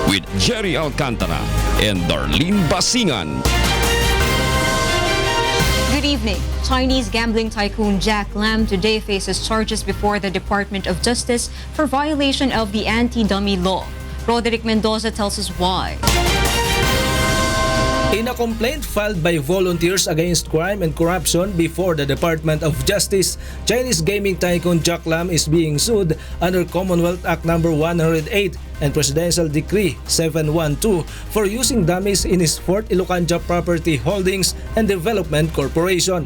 with Gerry Alcantara and Darlene Basingan. Good evening. Chinese gambling tycoon Jack Lam today faces charges before the Department of Justice for violation of the anti-dummy law. Roderick Mendoza tells us why. In a complaint filed by volunteers against crime and corruption before the Department of Justice, Chinese gaming tycoon Jack Lam is being sued under Commonwealth Act No. 108 and Presidential Decree 712 for using dummies in his Fort Ilocanja Property Holdings and Development Corporation.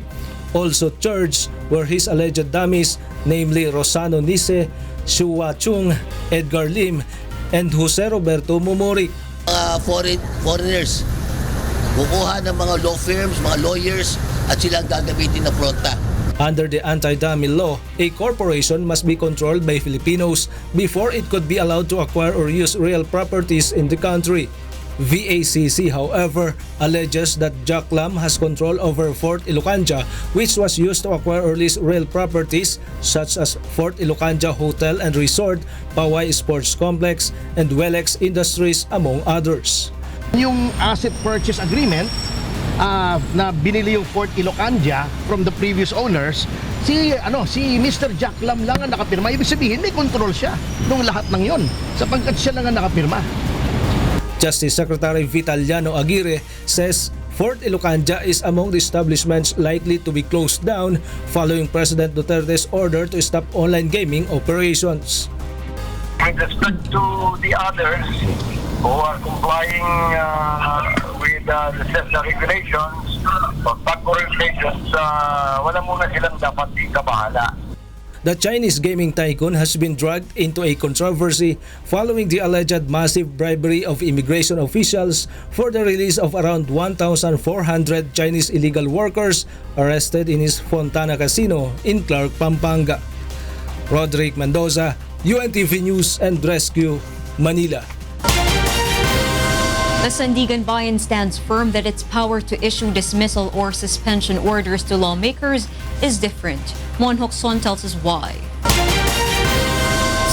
Also charged were his alleged dummies, namely Rosano Nise, Shua Chung, Edgar Lim, and Jose Roberto Mumori. Foreigners, kukuha ng mga law firms, mga lawyers, at sila gagamitin na fronta. Under the anti-dummy law, a corporation must be controlled by Filipinos before it could be allowed to acquire or use real properties in the country. VACC, however, alleges that Jack Lam has control over Fort Ilocanja, which was used to acquire or lease real properties such as Fort Ilocanja Hotel and Resort, Paway Sports Complex, and Welex Industries, among others. Yung asset purchase agreement na binili yung Fort Ilocanja from the previous owners, si Mr. Jack Lam lang ang nakapirma. Ibig sabihin may control siya nung lahat ng yon sapagkat siya lang ang nakapirma. Justice Secretary Vitaliano Aguirre says Fort Ilocanja is among the establishments likely to be closed down following President Duterte's order to stop online gaming operations. With respect to the others who are complying with the regulations or PACO regulations, wala muna silang dapat ikabahala. The Chinese gaming tycoon has been dragged into a controversy following the alleged massive bribery of immigration officials for the release of around 1,400 Chinese illegal workers arrested in his Fontana Casino in Clark, Pampanga. Roderick Mendoza, UNTV News and Rescue, Manila. The Sandiganbayan stands firm that its power to issue dismissal or suspension orders to lawmakers is different. Monhok Son tells us why.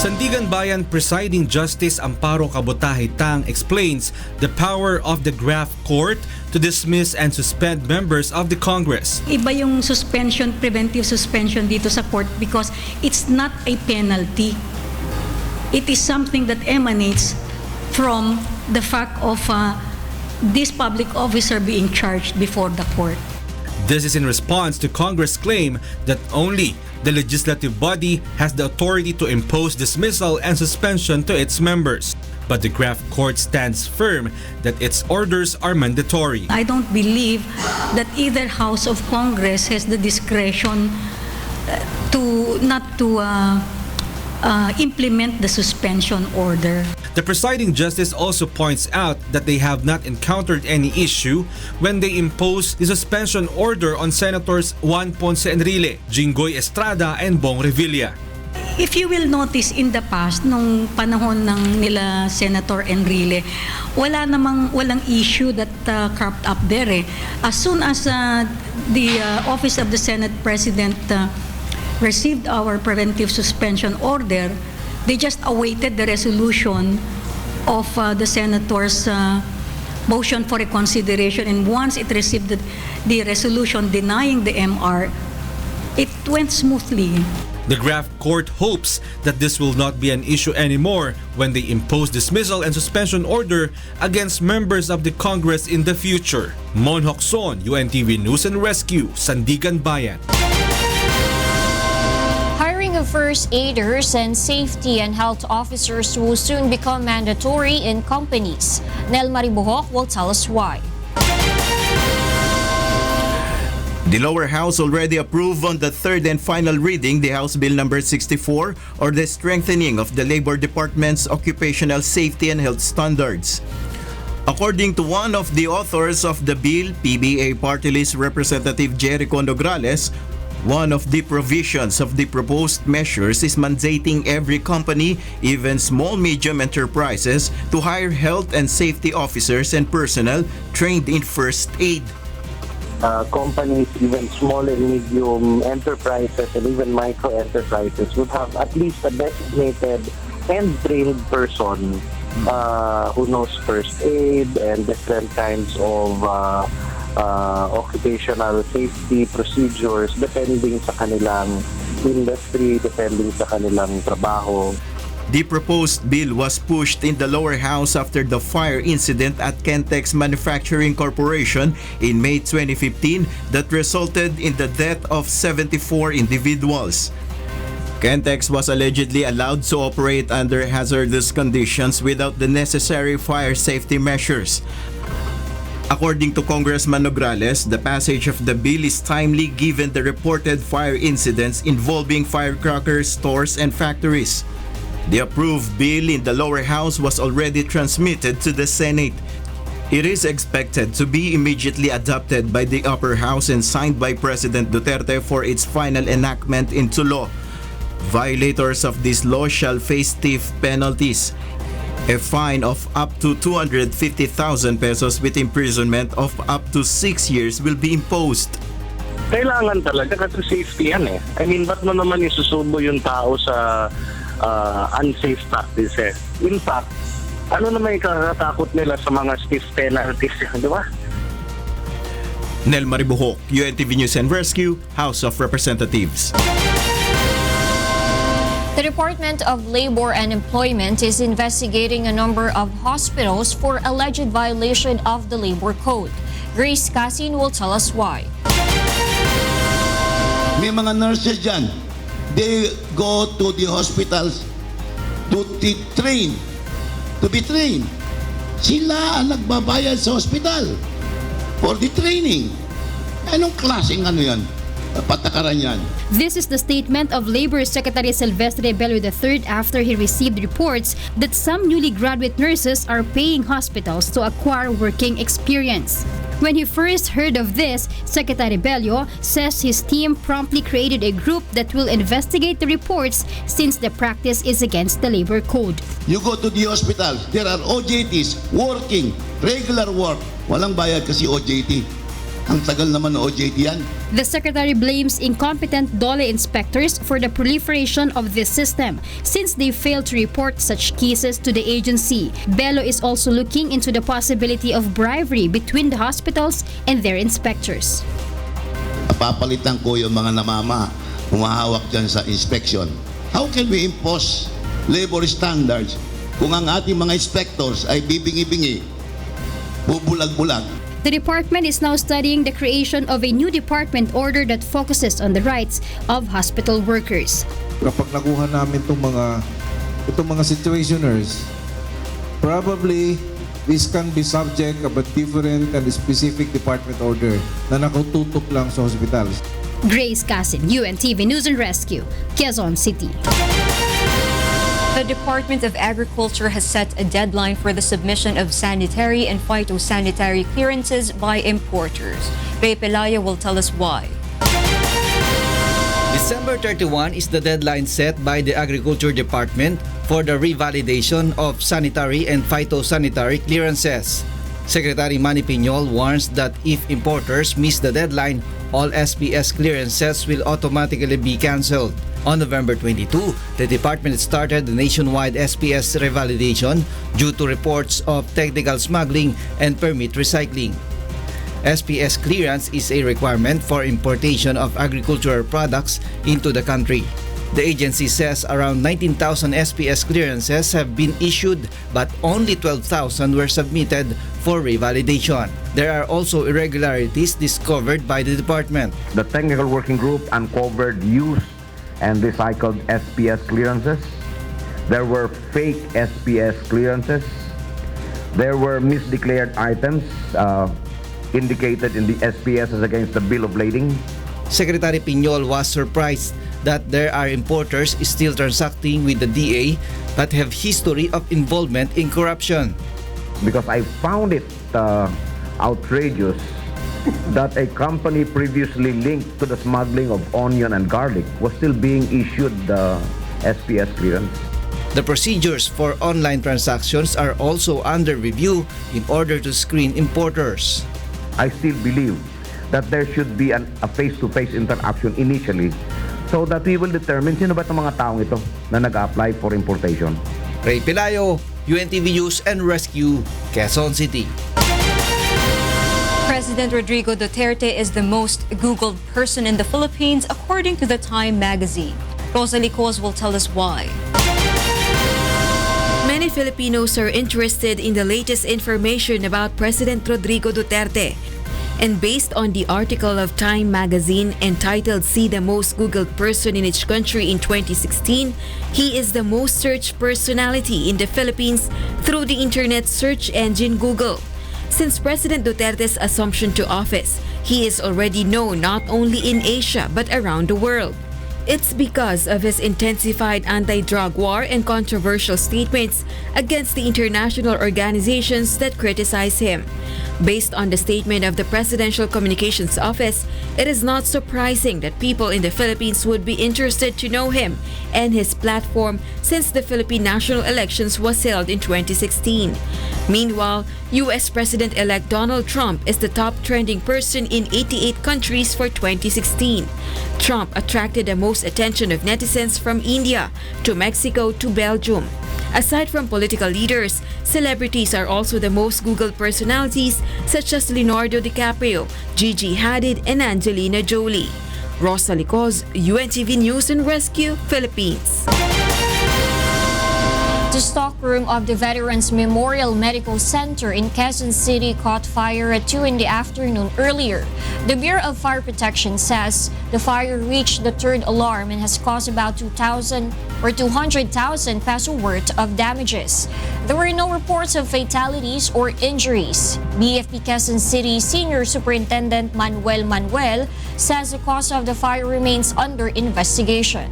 Sandiganbayan Presiding Justice Amparo Kabutahe Tang explains the power of the Graft Court to dismiss and suspend members of the Congress. Iba yung suspension, preventive suspension dito sa court because it's not a penalty. It is something that emanates from the fact of this public officer being charged before the court. This is in response to Congress' claim that only the legislative body has the authority to impose dismissal and suspension to its members. But the Graft Court stands firm that its orders are mandatory. I don't believe that either House of Congress has the discretion to not to implement the suspension order. The presiding justice also points out that they have not encountered any issue when they impose the suspension order on Senators Juan Ponce Enrile, Jinggoy Estrada, and Bong Revilla. If you will notice in the past, nung panahon ng nila Senator Enrile, walang issue that cropped up there. As soon as the Office of the Senate President received our preventive suspension order, they just awaited the resolution of the senator's motion for reconsideration, and once it received the resolution denying the MR, it went smoothly. The Graft Court hopes that this will not be an issue anymore when they impose dismissal and suspension order against members of the Congress in the future. Monhok Son, UNTV News and Rescue, Sandiganbayan. Hiring of first aiders and safety and health officers will soon become mandatory in companies. Nel Maribuhok will tell us why. The lower house already approved on the third and final reading the House Bill number 64, or the strengthening of the Labor Department's occupational safety and health standards. According to one of the authors of the bill, PBA Party List Representative Gerry Condograles, one of the provisions of the proposed measures is mandating every company, even small-medium enterprises, to hire health and safety officers and personnel trained in first aid. Companies, even small and medium enterprises and even micro enterprises would have at least a designated and trained person who knows first aid and different kinds of occupational safety procedures depending sa kanilang industry, depending sa kanilang trabaho. The proposed bill was pushed in the lower house after the fire incident at Kentex Manufacturing Corporation in May 2015 that resulted in the death of 74 individuals. Kentex was allegedly allowed to operate under hazardous conditions without the necessary fire safety measures. According to Congressman Nograles, the passage of the bill is timely given the reported fire incidents involving firecracker stores and factories. The approved bill in the lower house was already transmitted to the Senate. It is expected to be immediately adopted by the upper house and signed by President Duterte for its final enactment into law. Violators of this law shall face stiff penalties. A fine of up to 250,000 pesos with imprisonment of up to 6 years will be imposed. Kailangan talaga kasi safety yan eh. I mean, ba't mo naman isusubo yung tao sa unsafe practices? In fact, ano naman ikakatakot nila sa mga stiff penalties, di ba? Nel Maribuhok, UNTV News and Rescue, House of Representatives. The Department of Labor and Employment is investigating a number of hospitals for alleged violation of the labor code. Grace Casin will tell us why. May mga nurses dyan. They go to the hospitals to be trained. Sila ang nagbabayad sa hospital for the training. Anong klaseng ano yan? Patakaran yan. This is the statement of Labor Secretary Silvestre Bello III after he received reports that some newly graduate nurses are paying hospitals to acquire working experience. When he first heard of this, Secretary Bello says his team promptly created a group that will investigate the reports since the practice is against the labor code. You go to the hospital, there are OJTs working, regular work. Walang bayad kasi OJT. Ang tagal naman ng OJT yan. The Secretary blames incompetent DOLE inspectors for the proliferation of this system since they failed to report such cases to the agency. Bello is also looking into the possibility of bribery between the hospitals and their inspectors. Papalitan ko yung mga humahawak dyan sa inspection. How can we impose labor standards kung ang ating mga inspectors ay bibingi-bingi, bubulag-bulag? The department is now studying the creation of a new department order that focuses on the rights of hospital workers. Kapag nakuha namin itong mga situationers, probably this can be subject of a different and specific department order na nakatutok lang sa hospitals. Grace Casin, UNTV News and Rescue, Quezon City. The Department of Agriculture has set a deadline for the submission of sanitary and phytosanitary clearances by importers. Ray Pelaya will tell us why. December 31 is the deadline set by the Agriculture Department for the revalidation of sanitary and phytosanitary clearances. Secretary Manny Piñol warns that if importers miss the deadline, all SPS clearances will automatically be cancelled. On November 22, the department started the nationwide SPS revalidation due to reports of technical smuggling and permit recycling. SPS clearance is a requirement for importation of agricultural products into the country. The agency says around 19,000 SPS clearances have been issued, but only 12,000 were submitted for revalidation. There are also irregularities discovered by the department. The technical working group uncovered used and recycled SPS clearances. There were fake SPS clearances. There were misdeclared items indicated in the SPS as against the bill of lading. Secretary Piñol was surprised that there are importers still transacting with the DA but have history of involvement in corruption. Because I found it outrageous that a company previously linked to the smuggling of onion and garlic was still being issued the SPS clearance. The procedures for online transactions are also under review in order to screen importers. I still believe that there should be a face-to-face interaction initially so that we will determine sino ba itong mga taong ito na nag-apply for importation. Ray Pelayo, UNTV News and Rescue, Quezon City. President Rodrigo Duterte is the most Googled person in the Philippines, according to the Time magazine. Rosalie Cos will tell us why. Many Filipinos are interested in the latest information about President Rodrigo Duterte. And based on the article of Time magazine entitled "See the Most Googled Person in Each Country in 2016, he is the most searched personality in the Philippines through the internet search engine Google. Since President Duterte's assumption to office, he is already known not only in Asia but around the world. It's because of his intensified anti-drug war and controversial statements against the international organizations that criticize him. Based on the statement of the Presidential Communications Office, it is not surprising that people in the Philippines would be interested to know him and his platform since the Philippine national elections was held in 2016. Meanwhile, U.S. President-elect Donald Trump is the top trending person in 88 countries for 2016. Trump attracted the most attention of netizens from India to Mexico to Belgium. Aside from political leaders, celebrities are also the most Googled personalities such as Leonardo DiCaprio, Gigi Hadid, and Angelina Jolie. Rosalie Cos, UNTV News and Rescue, Philippines. The stockroom of the Veterans Memorial Medical Center in Quezon City caught fire at 2 in the afternoon earlier. The Bureau of Fire Protection says the fire reached the third alarm and has caused about 200,000 peso worth of damages. There were no reports of fatalities or injuries. BFP Quezon City Senior Superintendent Manuel says the cause of the fire remains under investigation.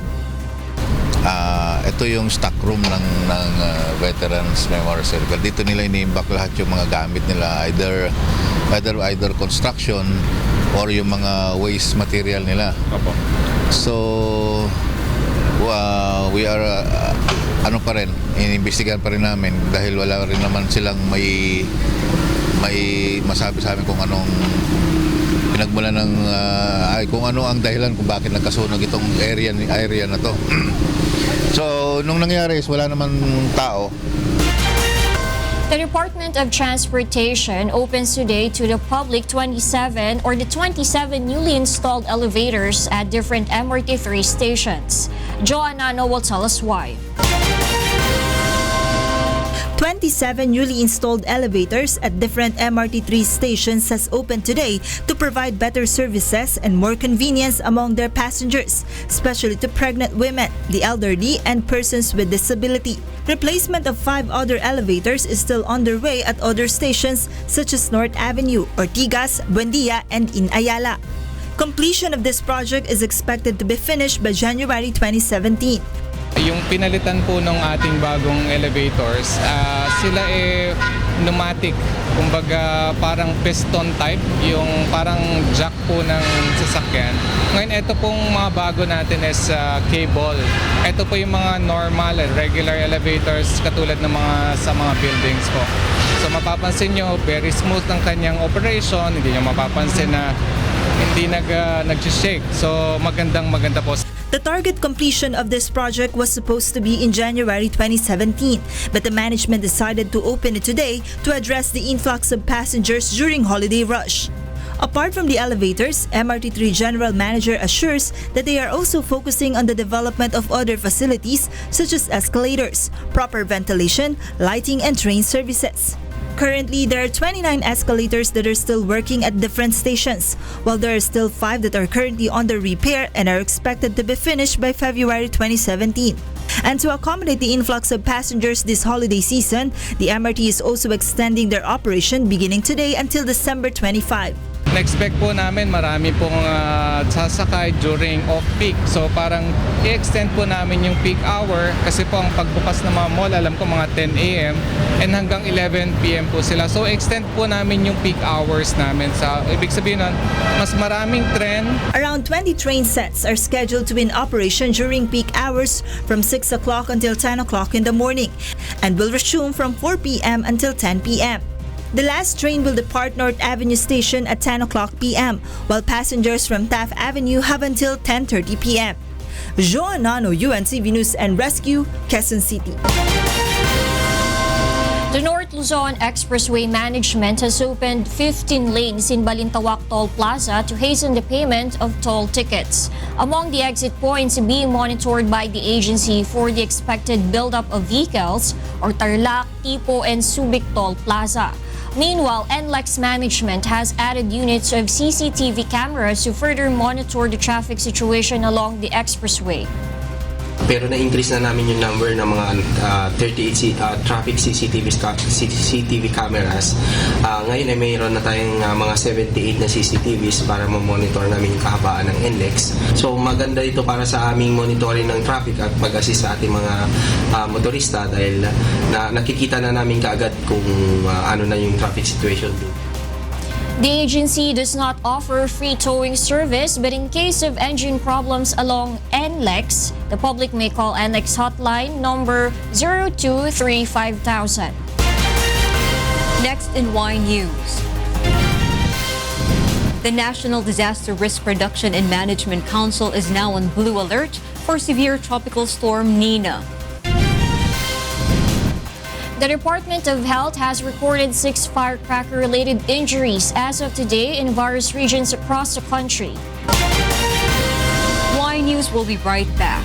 Ito yung stockroom ng Veterans Memorial Circle. Dito nila iniimbak lahat yung mga gamit nila, either construction or yung mga waste material nila. So we are inimbestigahan pa rin namin dahil wala rin naman silang may masabi sa amin kung anong pinagmula ng kung ano ang dahilan kung bakit nagkasunog itong area na to. So, nung nangyari is wala naman tao. The Department of Transportation opens today to the public the 27 newly installed elevators at different MRT3 stations. Joanna will tell us why. 27 newly installed elevators at different MRT3 stations has opened today to provide better services and more convenience among their passengers, especially to pregnant women, the elderly, and persons with disability. Replacement of 5 other elevators is still underway at other stations such as North Avenue, Ortigas, Buendia, and in Ayala. Completion of this project is expected to be finished by January 2017. Yung pinalitan po ng ating bagong elevators, sila pneumatic, kumbaga parang piston type, yung parang jack po ng sasakyan. Ngayon ito pong mga bago natin is cable. Ito po yung mga normal, regular elevators katulad ng sa mga buildings po. So mapapansin nyo, very smooth ang kanyang operation, hindi nyo mapapansin na hindi nag-shake. So maganda po. The target completion of this project was supposed to be in January 2017, but the management decided to open it today to address the influx of passengers during holiday rush. Apart from the elevators, MRT3 General Manager assures that they are also focusing on the development of other facilities such as escalators, proper ventilation, lighting, and train services. Currently, there are 29 escalators that are still working at different stations, while there are still 5 that are currently under repair and are expected to be finished by February 2017. And to accommodate the influx of passengers this holiday season, the MRT is also extending their operation beginning today until December 25. Na-expect po namin marami pong sasakay during off-peak. So parang i-extend po namin yung peak hour kasi po ang pagbukas ng mga mall, alam ko mga 10 a.m. and hanggang 11 p.m. po sila. So extend po namin yung peak hours namin. So ibig sabihin nun, mas maraming tren. Around 20 train sets are scheduled to be in operation during peak hours from 6 o'clock until 10 o'clock in the morning and will resume from 4 p.m. until 10 p.m. The last train will depart North Avenue Station at 10 o'clock p.m., while passengers from Taft Avenue have until 10:30 p.m. Joanna, UNTV News and Rescue, Quezon City. Luzon Expressway Management has opened 15 lanes in Balintawak Toll Plaza to hasten the payment of toll tickets. Among the exit points being monitored by the agency for the expected buildup of vehicles are Tarlac, Tipo, and Subic Toll Plaza. Meanwhile, NLEX management has added units of CCTV cameras to further monitor the traffic situation along the expressway. Pero na-increase na namin yung number ng mga 38 traffic CCTV cameras. Ngayon ay mayroon na tayong mga 78 na CCTVs para ma-monitor namin yung kahabaan ng NLEX. So maganda ito para sa aming monitoring ng traffic at pag-assist sa ating mga motorista dahil nakikita na namin kaagad kung ano na yung traffic situation doon. The agency does not offer free towing service, but in case of engine problems along NLEX, the public may call NLEX hotline number 0235,000. Next in Y News. The National Disaster Risk Reduction and Management Council is now on blue alert for severe tropical storm Nina. The Department of Health has recorded 6 firecracker-related injuries as of today in various regions across the country. Y News will be right back.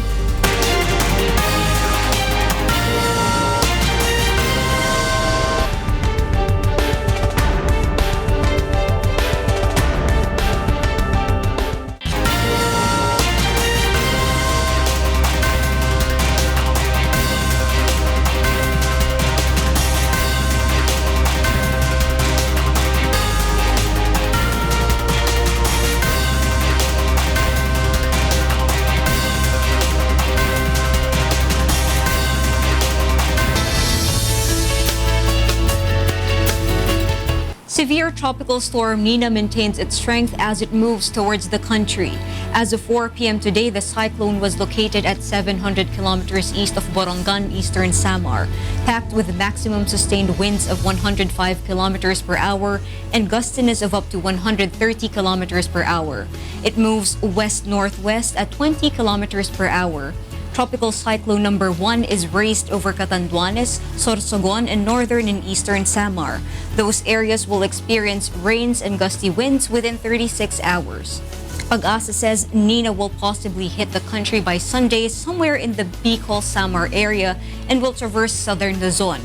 Severe tropical storm Nina maintains its strength as it moves towards the country. As of 4 p.m. today, the cyclone was located at 700 kilometers east of Borongan, eastern Samar, packed with maximum sustained winds of 105 kilometers per hour and gustiness of up to 130 kilometers per hour. It moves west-northwest at 20 kilometers per hour. Tropical Cyclone number 1 is raised over Catanduanes, Sorsogon, and northern and eastern Samar. Those areas will experience rains and gusty winds within 36 hours. Pag-asa says Nina will possibly hit the country by Sunday somewhere in the Bicol-Samar area and will traverse southern Luzon.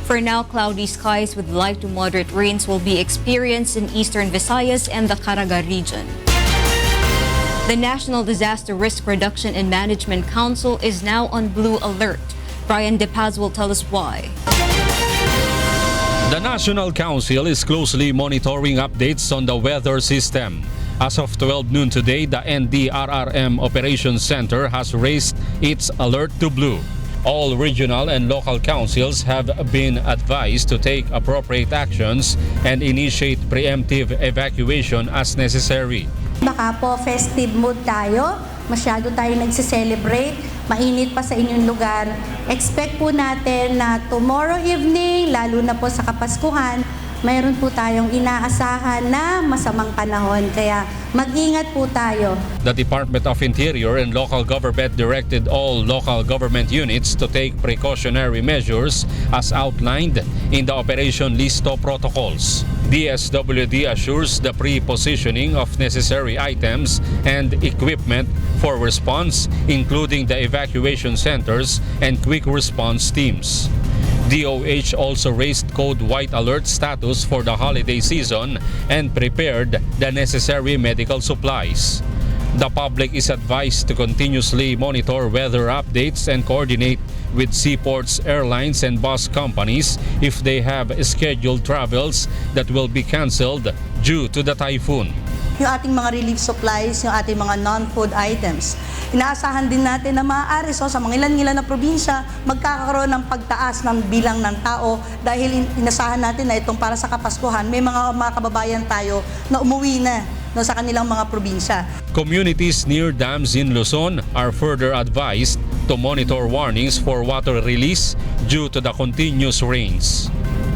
For now, cloudy skies with light to moderate rains will be experienced in eastern Visayas and the Caraga region. The National Disaster Risk Reduction and Management Council is now on blue alert. Brian De Paz will tell us why. The National Council is closely monitoring updates on the weather system. As of 12 noon today, the NDRRM Operations Center has raised its alert to blue. All regional and local councils have been advised to take appropriate actions and initiate preemptive evacuation as necessary. Baka po festive mood tayo, masyado tayo nagse-celebrate, mainit pa sa inyong lugar. Expect po natin na tomorrow evening, lalo na po sa Kapaskuhan, mayroon po tayong inaasahan na masamang panahon. Kaya mag-ingat po tayo. The Department of Interior and Local Government directed all local government units to take precautionary measures as outlined in the Operation Listo protocols. DSWD assures the pre-positioning of necessary items and equipment for response, including the evacuation centers and quick response teams. DOH also raised Code White Alert status for the holiday season and prepared the necessary medical supplies. The public is advised to continuously monitor weather updates and coordinate with seaports, airlines, and bus companies if they have scheduled travels that will be canceled due to the typhoon. Yung ating mga relief supplies, yung ating mga non-food items. Inaasahan din natin na maaari sa mga ilan-ilan na probinsya magkakaroon ng pagtaas ng bilang ng tao dahil inasahan natin na itong para sa Kapaskuhan, may mga kababayan tayo na umuwi na sa kanilang mga probinsya. Communities near dams in Luzon are further advised to monitor warnings for water release due to the continuous rains.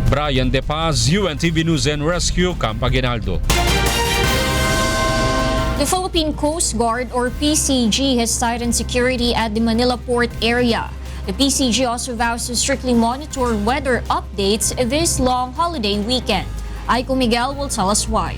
Brian De Paz, UNTV News and Rescue, Camp Aguinaldo. The Philippine Coast Guard or PCG has tightened security at the Manila Port area. The PCG also vows to strictly monitor weather updates this long holiday weekend. Aiko Miguel will tell us why.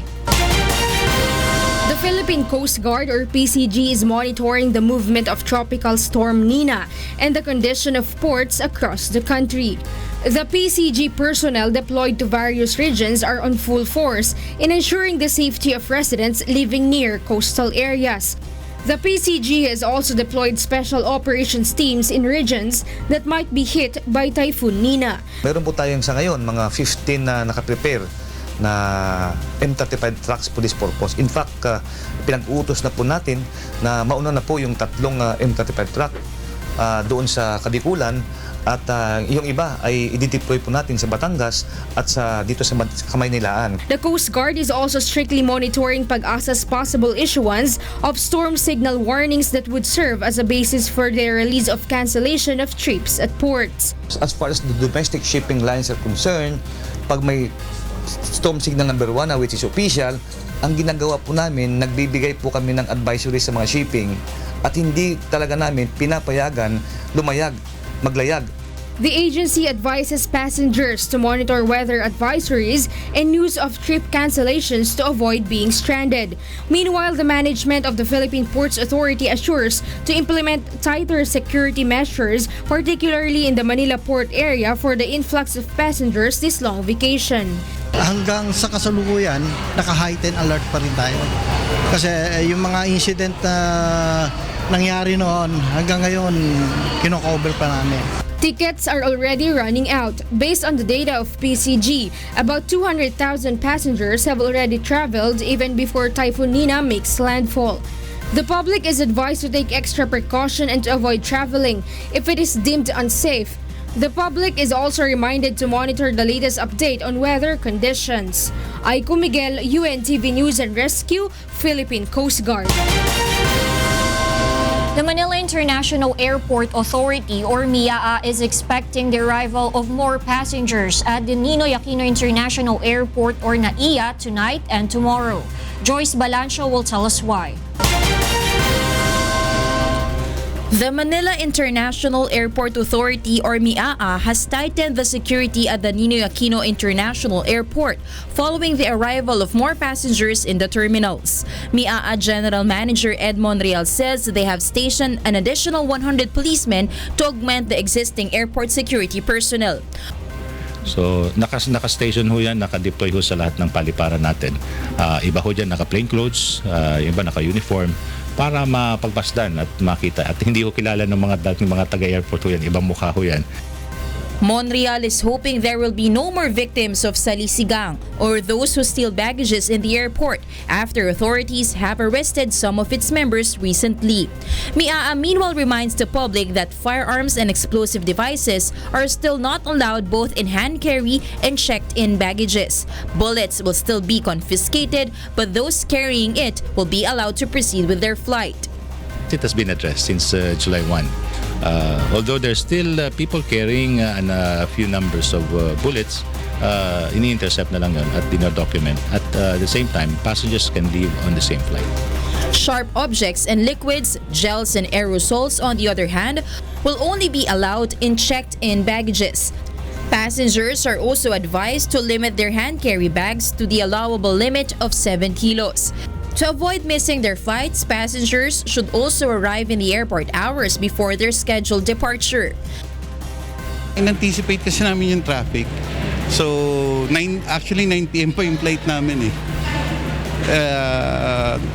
The Philippine Coast Guard or PCG is monitoring the movement of Tropical Storm Nina and the condition of ports across the country. The PCG personnel deployed to various regions are on full force in ensuring the safety of residents living near coastal areas. The PCG has also deployed special operations teams in regions that might be hit by Typhoon Nina. Meron po tayong sa ngayon mga 15 na nakaprepare na M35 trucks for this purpose. In fact, pinag-uutos na po natin na mauna na po yung 3 M35 truck doon sa Kadikulan at yung iba ay i-deploy po natin sa Batangas at dito sa Kamaynilaan. The Coast Guard is also strictly monitoring Pag-asa's possible issuance of storm signal warnings that would serve as a basis for their release of cancellation of trips at ports. As far as the domestic shipping lines are concerned, pag may storm signal number 1 which is official, ang ginagawa po namin, nagbibigay po kami ng advisory sa mga shipping at hindi talaga namin pinapayagan maglayag. The agency advises passengers to monitor weather advisories and news of trip cancellations to avoid being stranded. Meanwhile, the management of the Philippine Ports Authority assures to implement tighter security measures, particularly in the Manila Port area for the influx of passengers this long vacation. Hanggang sa kasalukuyan, naka-heightened alert pa rin tayo. Kasi yung mga incident na nangyari noon, hanggang ngayon, kino-cover pa namin. Tickets are already running out. Based on the data of PCG, about 200,000 passengers have already traveled even before Typhoon Nina makes landfall. The public is advised to take extra precaution and to avoid traveling if it is deemed unsafe. The public is also reminded to monitor the latest update on weather conditions. Aiko Miguel, UNTV News and Rescue, Philippine Coast Guard. The Manila International Airport Authority or MIAA is expecting the arrival of more passengers at the Ninoy Aquino International Airport or NAIA tonight and tomorrow. Joyce Balancio will tell us why. The Manila International Airport Authority or MIAA has tightened the security at the Ninoy Aquino International Airport following the arrival of more passengers in the terminals. MIAA General Manager Ed Monreal says they have stationed an additional 100 policemen to augment the existing airport security personnel. So naka-station ho yan, naka-deploy ho sa lahat ng paliparan natin. Iba ho dyan naka-plain clothes, iba naka-uniform para mapagpasdan at makita. At hindi ko kilala ng dating mga taga-airport ho yan, ibang mukha ho yan. Monreal is hoping there will be no more victims of salisigang or those who steal baggages in the airport after authorities have arrested some of its members recently. MIAA meanwhile reminds the public that firearms and explosive devices are still not allowed both in hand carry and checked-in baggages. Bullets will still be confiscated, but those carrying it will be allowed to proceed with their flight. It has been addressed since July 1. Although there's still people carrying a few numbers of bullets, ini-intercept na lang yun at dino-document. At the same time, passengers can leave on the same flight. Sharp objects and liquids, gels and aerosols, on the other hand, will only be allowed in checked-in baggages. Passengers are also advised to limit their hand carry bags to the allowable limit of 7 kilos. To avoid missing their flights, passengers should also arrive in the airport hours before their scheduled departure. In-anticipate kasi namin yung traffic. So, 9 p.m. pa yung flight namin eh.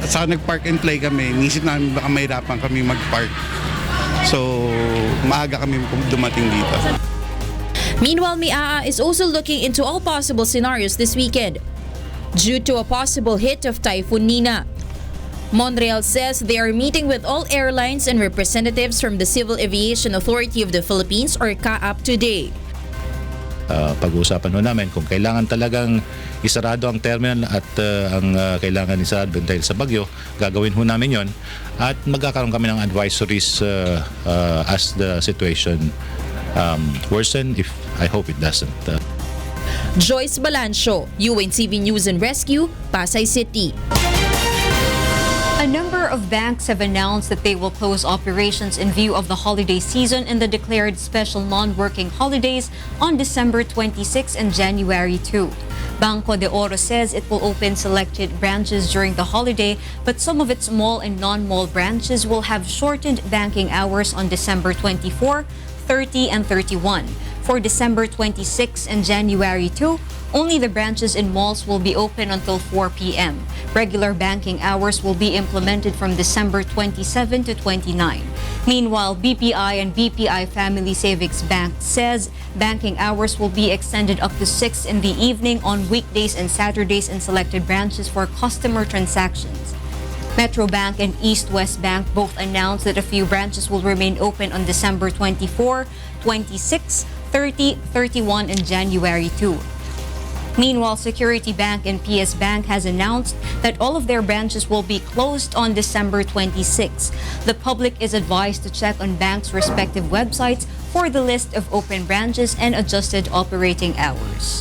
Saka nag-park and fly kami. Nisip namin baka mahirapan kami mag-park. So, maaga kami dumating dito. Meanwhile, MIAA is also looking into all possible scenarios this weekend due to a possible hit of Typhoon Nina. Monreal says they are meeting with all airlines and representatives from the Civil Aviation Authority of the Philippines or CAAP today. Pag-uusapan ho namin kung kailangan talagang isarado ang terminal at ang kailangan isarado dahil sa bagyo, gagawin ho namin yon at magkakaroon kami ng advisories as the situation worsen, if I hope it doesn't. Joyce Balancio, UNTV News and Rescue, Pasay City. A number of banks have announced that they will close operations in view of the holiday season and the declared special non-working holidays on December 26 and January 2. Banco de Oro says it will open selected branches during the holiday, but some of its mall and non-mall branches will have shortened banking hours on December 24, 30, and 31. For December 26 and January 2, only the branches in malls will be open until 4 p.m. Regular banking hours will be implemented from December 27 to 29. Meanwhile, BPI and BPI Family Savings Bank says banking hours will be extended up to 6 in the evening on weekdays and Saturdays in selected branches for customer transactions. Metro Bank and East West Bank both announced that a few branches will remain open on December 24, 26, 30, 31, and January 2. Meanwhile, Security Bank and PS Bank has announced that all of their branches will be closed on December 26. The public is advised to check on banks' respective websites for the list of open branches and adjusted operating hours.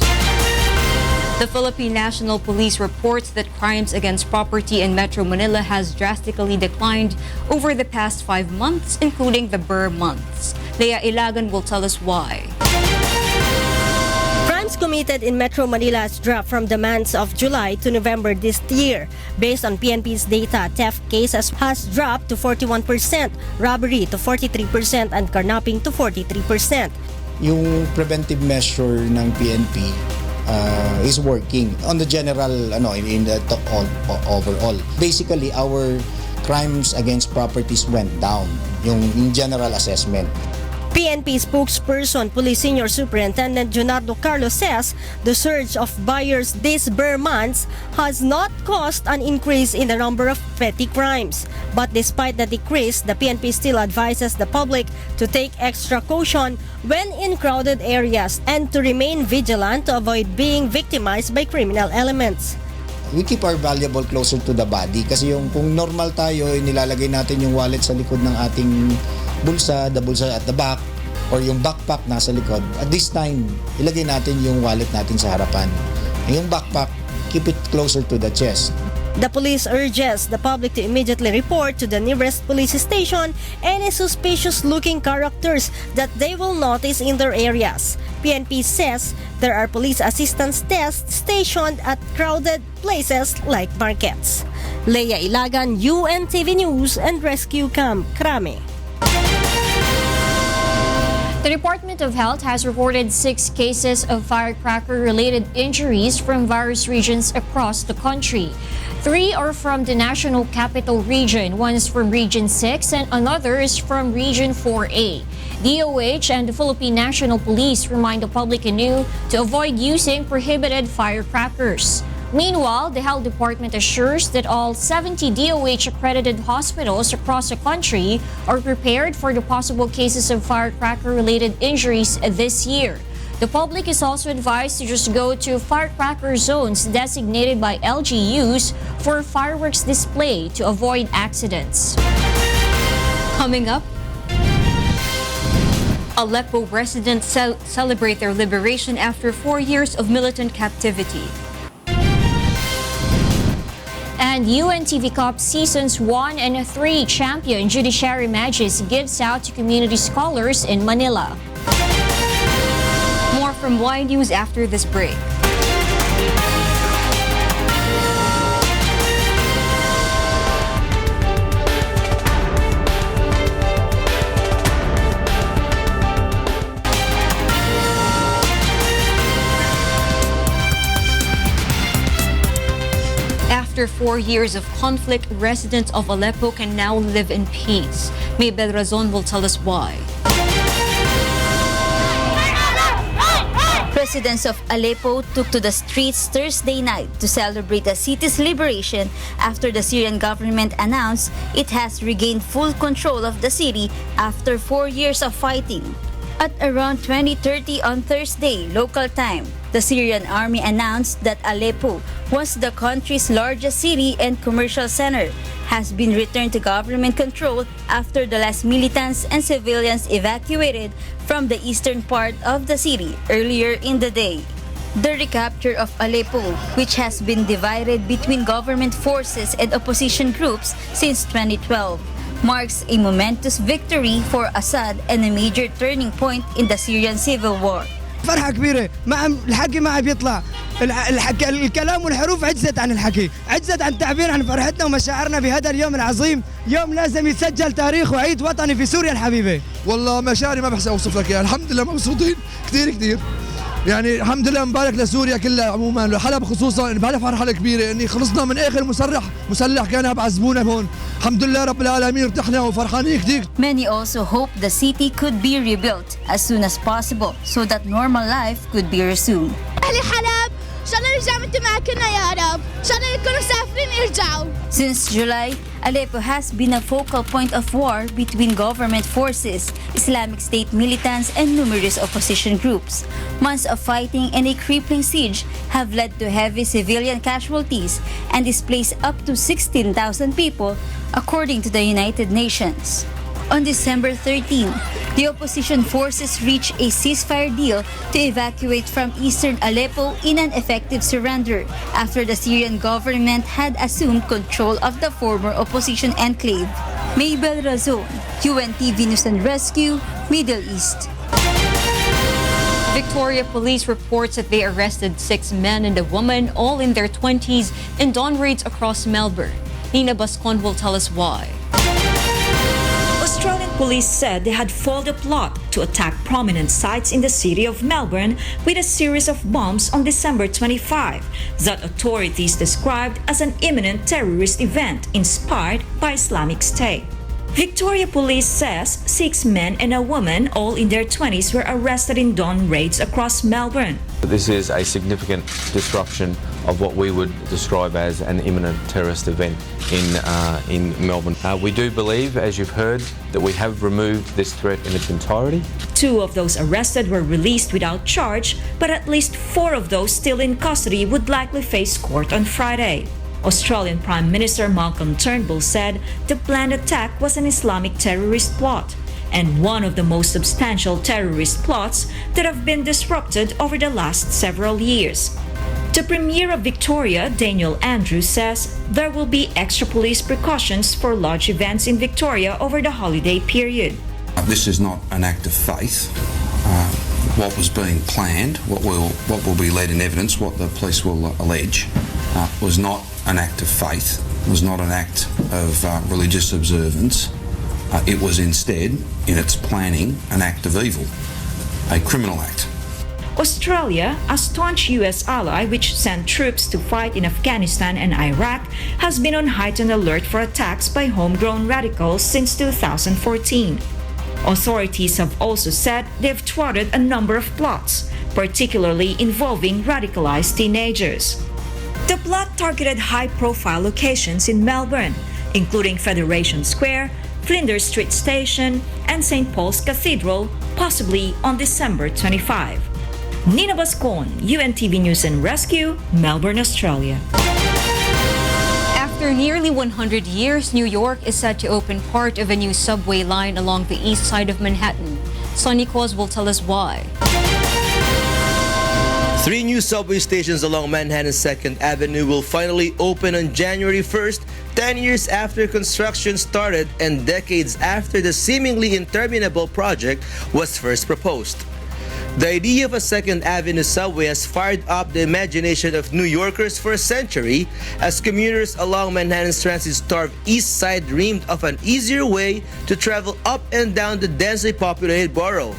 The Philippine National Police reports that crimes against property in Metro Manila has drastically declined over the past 5 months, including the Burr months. Leah Ilagan will tell us why. Crimes committed in Metro Manila has dropped from the months of July to November this year. Based on PNP's data, theft cases has dropped to 41%, robbery to 43%, and carnapping to 43%. Yung preventive measure ng PNP is working on the general in the overall. Basically, our crimes against properties went down, yung general assessment. PNP spokesperson Police Senior Superintendent Junardo Carlos says the surge of buyers these Burr months has not caused an increase in the number of petty crimes. But despite the decrease, the PNP still advises the public to take extra caution when in crowded areas and to remain vigilant to avoid being victimized by criminal elements. We keep our valuable closer to the body kasi kung normal tayo, nilalagay natin yung wallet sa likod ng ating bulsa, the bulsa at the back, or yung backpack nasa likod. At this time, ilagay natin yung wallet natin sa harapan. Yung backpack, keep it closer to the chest. The police urges the public to immediately report to the nearest police station any suspicious-looking characters that they will notice in their areas. PNP says there are police assistance desks stationed at crowded places like markets. Leah Ilagan, UNTV News and Rescue Camp, Krame. The Department of Health has reported 6 cases of firecracker-related injuries from various regions across the country. 3 are from the National Capital Region, 1 is from Region 6, and another is from Region 4A. DOH and the Philippine National Police remind the public anew to avoid using prohibited firecrackers. Meanwhile, the Health Department assures that all 70 DOH-accredited hospitals across the country are prepared for the possible cases of firecracker-related injuries this year. The public is also advised to just go to firecracker zones designated by LGUs for fireworks display to avoid accidents. Coming up, Aleppo residents celebrate their liberation after 4 years of militant captivity. And UNTV Cup Seasons 1 and 3 champion Judiciary matches gives out to community scholars in Manila. More from Y News after this break. After 4 years of conflict, residents of Aleppo can now live in peace. Maybel Razon will tell us why. Residents of Aleppo took to the streets Thursday night to celebrate the city's liberation after the Syrian government announced it has regained full control of the city after 4 years of fighting. At around 20:30 on Thursday, local time, the Syrian army announced that Aleppo, once the country's largest city and commercial center, has been returned to government control after the last militants and civilians evacuated from the eastern part of the city earlier in the day. The recapture of Aleppo, which has been divided between government forces and opposition groups since 2012, marks a momentous victory for Assad and a major turning point in the Syrian civil war. فرحة كبيرة الحكي ما عم يطلع الكلام والحروف عجزت عن الحكي عجزت عن التعبير عن فرحتنا ومشاعرنا بهذا اليوم العظيم يوم لازم يتسجل تاريخ وعيد وطني في سوريا الحبيبة والله مشاعري ما بحسن أوصف لك يعني الحمد لله مبسوطين كثير يعني الحمد لله مبارك لسوريا كلها عموما لحلب خصوصا بهذا فرحة كبيرة اني خلصنا من اخر مسلح كان بعذبونا هون الحمد لله رب العالمين ارتحنا وفرحانين كثير. Many also hope the city could be rebuilt as soon as possible so that normal life could be resumed. أهل حلب إن شاء الله نرجع مثل ما كنا يا رب إن شاء الله يكونوا مسافرين يرجعوا. Since July, Aleppo has been a focal point of war between government forces, Islamic State militants, and numerous opposition groups. Months of fighting and a crippling siege have led to heavy civilian casualties and displaced up to 16,000 people, according to the United Nations. On December 13, the opposition forces reached a ceasefire deal to evacuate from eastern Aleppo in an effective surrender after the Syrian government had assumed control of the former opposition enclave. Mabel Razon, UNTV News and Rescue, Middle East. Victoria Police reports that they arrested 6 men and a woman, all in their 20s, in dawn raids across Melbourne. Nina Bascon will tell us why. Australian police said they had foiled a plot to attack prominent sites in the city of Melbourne with a series of bombs on December 25 that authorities described as an imminent terrorist event inspired by Islamic State. Victoria Police says 6 men and a woman, all in their 20s, were arrested in dawn raids across Melbourne. This is a significant disruption of what we would describe as an imminent terrorist event in Melbourne. We do believe, as you've heard, that we have removed this threat in its entirety. 2 of those arrested were released without charge, but at least 4 of those still in custody would likely face court on Friday. Australian Prime Minister Malcolm Turnbull said the planned attack was an Islamic terrorist plot and one of the most substantial terrorist plots that have been disrupted over the last several years. The Premier of Victoria, Daniel Andrews, says there will be extra police precautions for large events in Victoria over the holiday period. This is not an act of faith. What was being planned, what will be led in evidence, what the police will allege, was not an act of faith, was not an act of religious observance. It was instead, in its planning, an act of evil, a criminal act. Australia, a staunch U.S. ally which sent troops to fight in Afghanistan and Iraq, has been on heightened alert for attacks by homegrown radicals since 2014. Authorities have also said they've thwarted a number of plots, particularly involving radicalized teenagers. The plot targeted high-profile locations in Melbourne, including Federation Square, Flinders Street Station, and St. Paul's Cathedral, possibly on December 25. Nina Bascon, UNTV News and Rescue, Melbourne, Australia. After nearly 100 years, New York is set to open part of a new subway line along the east side of Manhattan. Sonny Cos will tell us why. 3 new subway stations along Manhattan's 2nd Avenue will finally open on January 1st, 10 years after construction started and decades after the seemingly interminable project was first proposed. The idea of a 2nd Avenue subway has fired up the imagination of New Yorkers for a century as commuters along Manhattan's transit-starved east side dreamed of an easier way to travel up and down the densely populated borough.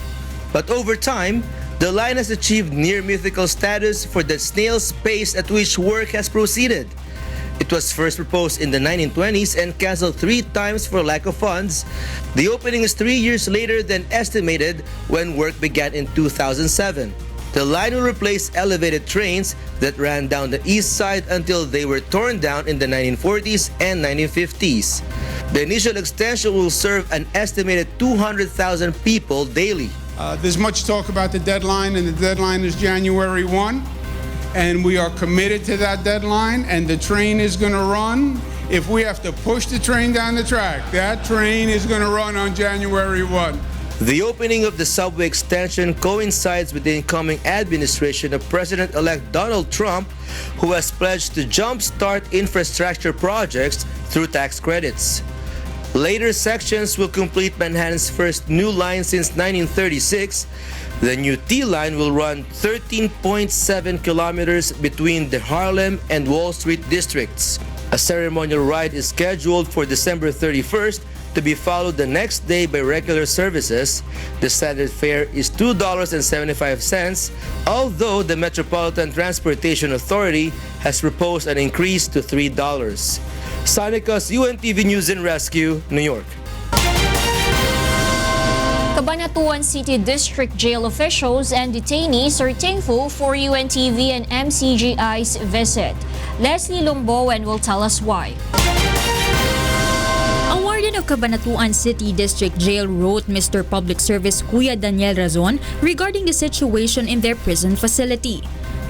But over time, the line has achieved near-mythical status for the snail's pace at which work has proceeded. It was first proposed in the 1920s and canceled 3 times for lack of funds. The opening is 3 years later than estimated when work began in 2007. The line will replace elevated trains that ran down the east side until they were torn down in the 1940s and 1950s. The initial extension will serve an estimated 200,000 people daily. There's much talk about the deadline, and the deadline is January 1. And we are committed to that deadline, and the train is going to run. If we have to push the train down the track, that train is going to run on January 1. The opening of the subway extension coincides with the incoming administration of President-elect Donald Trump, who has pledged to jumpstart infrastructure projects through tax credits. Later sections will complete Manhattan's first new line since 1936. The new T-line will run 13.7 kilometers between the Harlem and Wall Street districts. A ceremonial ride is scheduled for December 31st to be followed the next day by regular services. The standard fare is $2.75, although the Metropolitan Transportation Authority has proposed an increase to $3. Sonicus, UNTV News and Rescue, New York. Cabanatuan City District Jail officials and detainees are thankful for UNTV and MCGI's visit. Leslie Lombowen will tell us why. Ang warden of Cabanatuan City District Jail wrote Mr. Public Service Kuya Daniel Razon regarding the situation in their prison facility.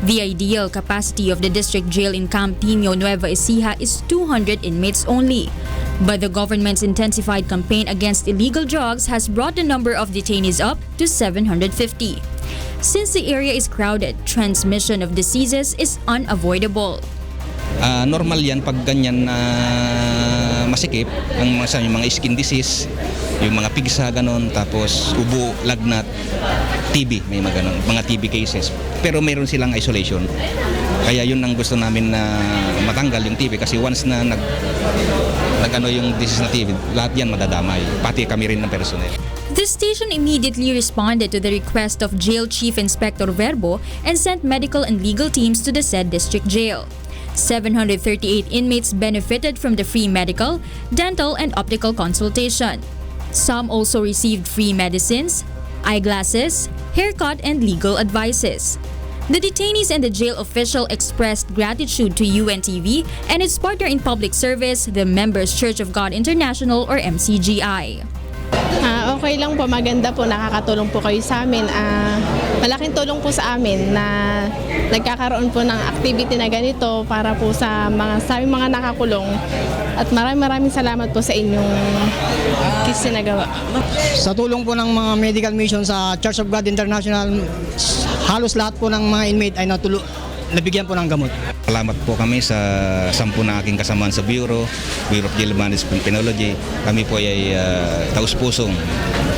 The ideal capacity of the district jail in Camp Tino, Nueva Ecija is 200 inmates only. But the government's intensified campaign against illegal drugs has brought the number of detainees up to 750. Since the area is crowded, transmission of diseases is unavoidable. Normal yan pag ganyan na masikip, yung mga skin disease, yung mga pigsa, ganon, tapos ubo, lagnat, TB, may mga TB cases. Pero meron silang isolation. Kaya yun ang gusto namin na matanggal yung TB kasi once na nag-ano yung disease na TB, lahat yan madadamay, pati kami rin ng personnel. The station immediately responded to the request of Jail Chief Inspector Verbo and sent medical and legal teams to the said district jail. 738 inmates benefited from the free medical, dental, and optical consultation. Some also received free medicines, eyeglasses, haircut, and legal advices. The detainees and the jail official expressed gratitude to UNTV and its partner in public service, the Members Church of God International or MCGI. Okay lang po, maganda po, nakakatulong po kayo sa amin. Malaking tulong po sa amin na nagkakaroon po ng activity na ganito para po sa mga nakakulong. At maraming salamat po sa inyong sinagawa. Sa tulong po ng mga medical mission sa Church of God International, halos lahat po ng mga inmate ay nabigyan po ng gamot. Salamat po kami sa 10 na aking kasamaan sa Bureau of Jail Management Penology. Kami po ay taus-pusong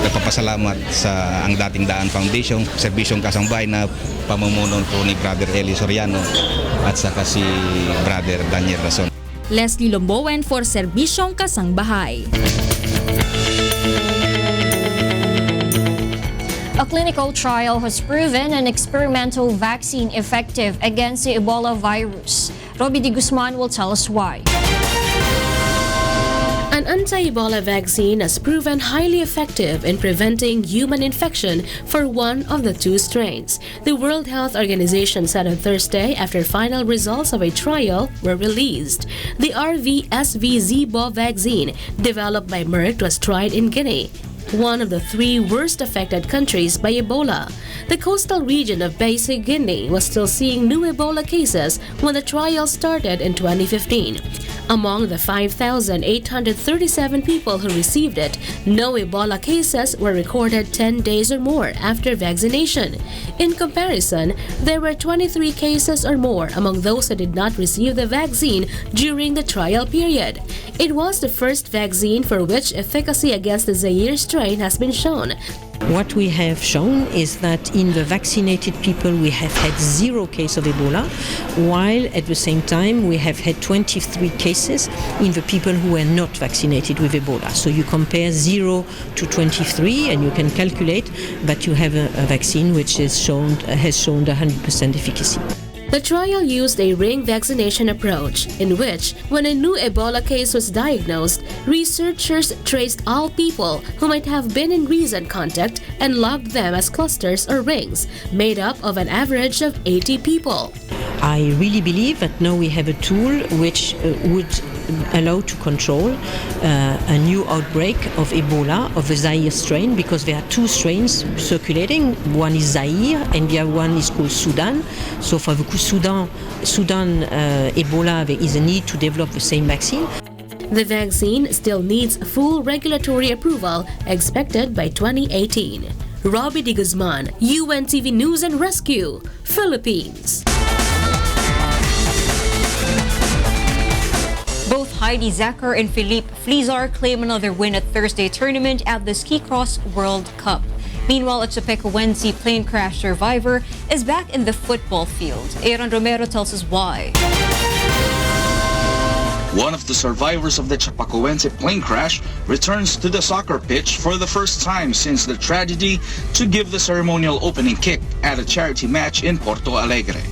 nagpapasalamat sa ang dating Daan Foundation, Serbisyong Kasangbahay na pamumuno po ni Brother Eli Soriano at saka si Brother Daniel Razon. Leslie Lombowen for Serbisyong Kasangbahay. A clinical trial has proven an experimental vaccine effective against the Ebola virus. Roby Di Guzman will tell us why. An anti-Ebola vaccine has proven highly effective in preventing human infection for one of the two strains, the World Health Organization said on Thursday after final results of a trial were released. The RV-SV-Zbo vaccine, developed by Merck, was tried in Guinea, one of the 3 worst affected countries by Ebola. The coastal region of Basingan was still seeing new Ebola cases when the trial started in 2015. Among the 5,837 people who received it, no Ebola cases were recorded 10 days or more after vaccination. In comparison, there were 23 cases or more among those who did not receive the vaccine during the trial period. It was the first vaccine for which efficacy against the Zaire strain has been shown. What we have shown is that in the vaccinated people we have had 0 case of Ebola, while at the same time we have had 23 cases in the people who were not vaccinated with Ebola. So you compare 0 to 23 and you can calculate that you have a vaccine which has shown 100% efficacy. The trial used a ring vaccination approach, in which, when a new Ebola case was diagnosed, researchers traced all people who might have been in recent contact and logged them as clusters or rings, made up of an average of 80 people. I really believe that now we have a tool which would allow to control a new outbreak of Ebola, of the Zaire strain, because there are 2 strains circulating. One is Zaire and the other one is called Sudan. So for the Sudan Ebola, there is a need to develop the same vaccine. The vaccine still needs full regulatory approval, expected by 2018. Robbie De Guzman, UNTV News and Rescue, Philippines. Both Heidi Zacher and Philippe Flizar claim another win at Thursday tournament at the Ski Cross World Cup. Meanwhile, a Chapecoense plane crash survivor is back in the football field. Aaron Romero tells us why. One of the survivors of the Chapecoense plane crash returns to the soccer pitch for the first time since the tragedy to give the ceremonial opening kick at a charity match in Porto Alegre.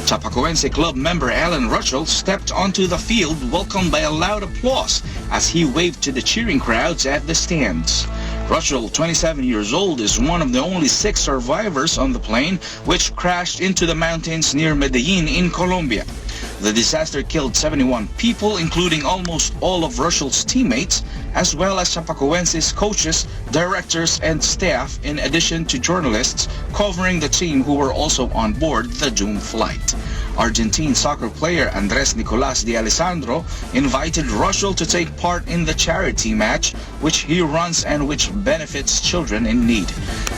Chapecoense club member Alan Russell stepped onto the field, welcomed by a loud applause as he waved to the cheering crowds at the stands. Russell, 27 years old, is one of the only 6 survivors on the plane which crashed into the mountains near Medellin in Colombia. The disaster killed 71 people, including almost all of Russell's teammates, as well as Chapecoense's coaches, directors, and staff, in addition to journalists covering the team who were also on board the doomed flight. Argentine soccer player Andres Nicolas de Alessandro invited Russell to take part in the charity match, which he runs and which benefits children in need.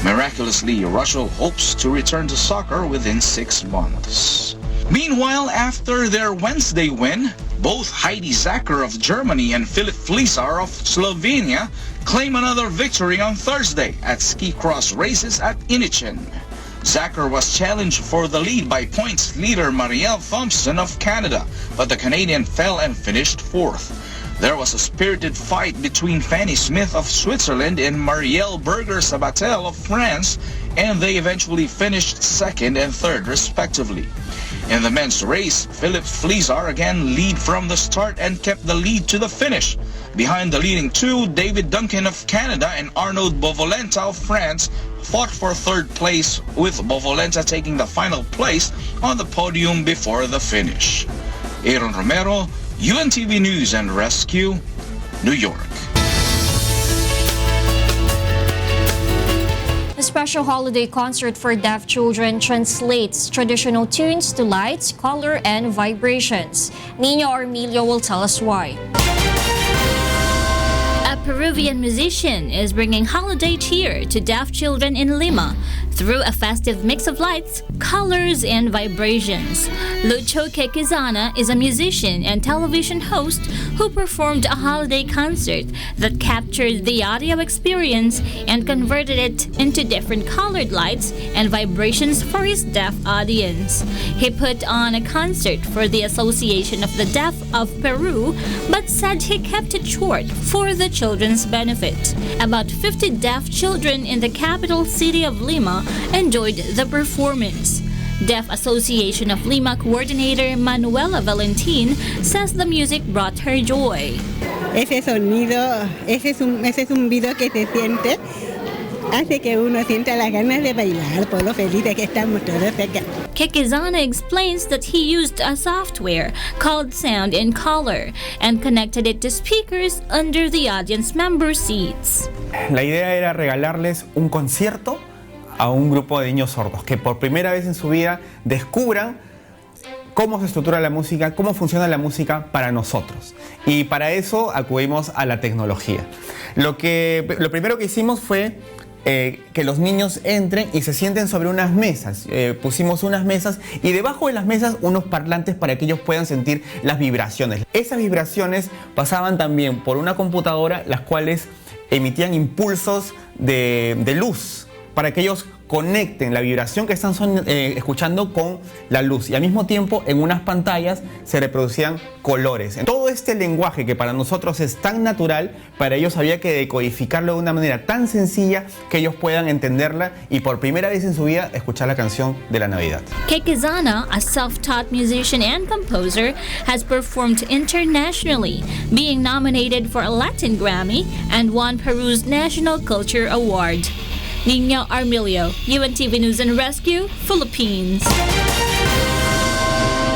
Miraculously, Russell hopes to return to soccer within 6 months. Meanwhile, after their Wednesday win, both Heidi Zacher of Germany and Philippe Flizar of Slovenia claim another victory on Thursday at ski cross races at Inichen. Zacher was challenged for the lead by points leader Marielle Thompson of Canada, but the Canadian fell and finished 4th. There was a spirited fight between Fanny Smith of Switzerland and Marielle Berger-Sabatel of France, and they eventually finished 2nd and 3rd respectively. In the men's race, Philippe Flizar again lead from the start and kept the lead to the finish. Behind the leading 2, David Duncan of Canada and Arnaud Bovolenta of France fought for 3rd place, with Bovolenta taking the final place on the podium before the finish. Aaron Romero, UNTV News and Rescue, New York. A special holiday concert for deaf children translates traditional tunes to lights, color, and vibrations. Nino Armilio will tell us why. A Peruvian musician is bringing holiday cheer to deaf children in Lima through a festive mix of lights, colors, and vibrations. Lucho Quequezana is a musician and television host who performed a holiday concert that captured the audio experience and converted it into different colored lights and vibrations for his deaf audience. He put on a concert for the Association of the Deaf of Peru, but said he kept it short for the children's benefit. About 50 deaf children in the capital city of Lima enjoyed the performance. Deaf Association of Lima coordinator Manuela Valentin says the music brought her joy. Ese sonido, ese zumbido que se siente, hace que uno sienta las ganas de bailar por lo felices que estamos todos acá. Quequezana explains that he used a software called Sound in Color and connected it to speakers under the audience member seats. La idea era regalarles un concierto a un grupo de niños sordos que por primera vez en su vida descubran cómo se estructura la música, cómo funciona la música para nosotros. Y para eso acudimos a la tecnología. Lo primero que hicimos fue que los niños entren y se sienten sobre unas mesas. Pusimos unas mesas y debajo de las mesas unos parlantes para que ellos puedan sentir las vibraciones. Esas vibraciones pasaban también por una computadora, las cuales emitían impulsos de luz, para que ellos conecten la vibración que están escuchando con la luz, y al mismo tiempo en unas pantallas se reproducían colores. Todo este lenguaje que para nosotros es tan natural, para ellos había que decodificarlo de una manera tan sencilla que ellos puedan entenderla y por primera vez en su vida escuchar la canción de la Navidad. Quequezana, a self-taught musician and composer, has performed internationally, being nominated for a Latin Grammy and won Peru's National Culture Award. Nino Armilio, UNTV News and Rescue, Philippines.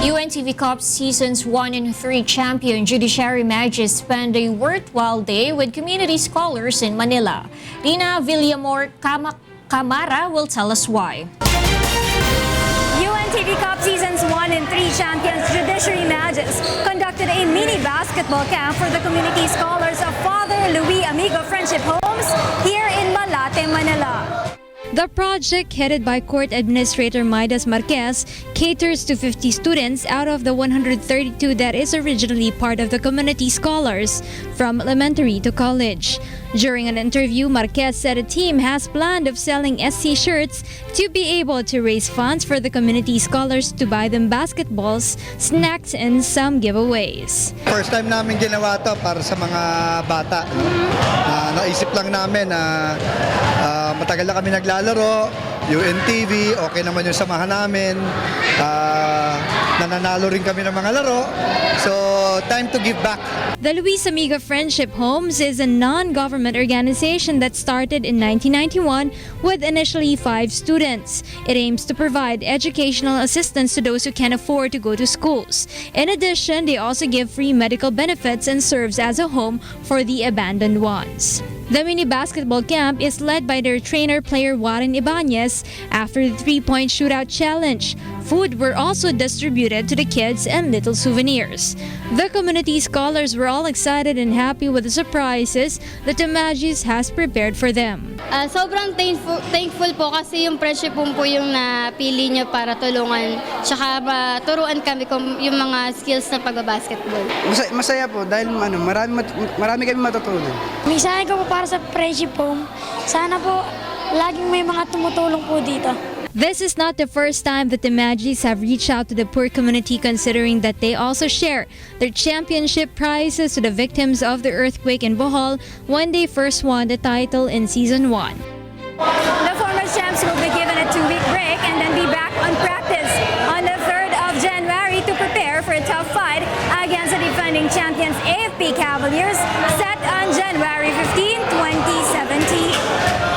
UNTV Cup Seasons 1 and 3 champion Judiciary Magis spent a worthwhile day with community scholars in Manila. Rina Villamor Camara will tell us why. UNTV Cup Seasons 1 and 3 champions Judiciary Magis conducted a mini basketball basketball camp for the community scholars of Father Luis Amigo Friendship Homes here in Malate, Manila. The project, headed by Court Administrator Midas Marquez, caters to 50 students out of the 132 that is originally part of the community scholars, from elementary to college. During an interview, Marquez said a team has planned of selling SC shirts to be able to raise funds for the community scholars to buy them basketballs, snacks, and some giveaways. First time namin ginawa to para sa mga bata. No? Naisip lang namin na matagal na kami naglalaro, UNTV, okay naman yung samahan namin. Nananalo rin kami ng mga laro. So, time to give back. The Luis Amigo Friendship Homes is a non-government organization that started in 1991 with initially 5 students. It aims to provide educational assistance to those who can't afford to go to schools. In addition, they also give free medical benefits and serves as a home for the abandoned ones. The mini basketball camp is led by their trainer player Warren Ibanez after the 3-point shootout challenge. Food were also distributed to the kids and little souvenirs. The community scholars were all excited and happy with the surprises that the Magis has prepared for them. Sobrang thankful po kasi yung friendship po yung napili niyo para tulungan tsaka maturuan kami kung yung mga skills ng pagbabasketball. Masaya po dahil marami kami matutunan. Misahe ko po para sa friendship home. Sana po laging may mga tumutulong po dito. This is not the first time that the Magis have reached out to the poor community, considering that they also share their championship prizes to the victims of the earthquake in Bohol when they first won the title in Season 1. The former champs will be given a 2-week break and then be back on practice on the 3rd of January to prepare for a tough fight against the defending champions AFP Cavaliers set on January 15, 2017.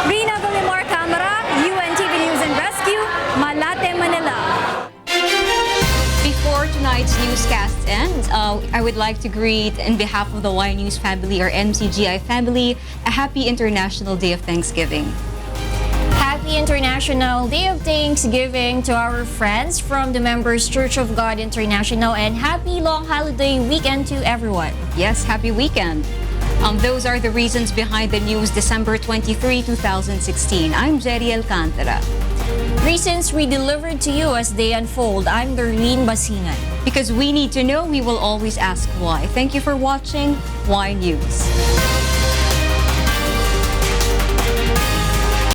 Rina Villamor Camara, UNTV News and Rescue, Malate, Manila. Before tonight's newscast ends, I would like to greet, in behalf of the Y News family or MCGI family, a happy International Day of Thanksgiving. Happy International Day of Thanksgiving to our friends from the Members Church of God International, and happy long holiday weekend to everyone. Yes, happy weekend. Those are the reasons behind the news December 23, 2016. I'm Gerry Alcantara. Reasons we delivered to you as they unfold. I'm Darlene Basingan. Because we need to know, we will always ask why. Thank you for watching Y News.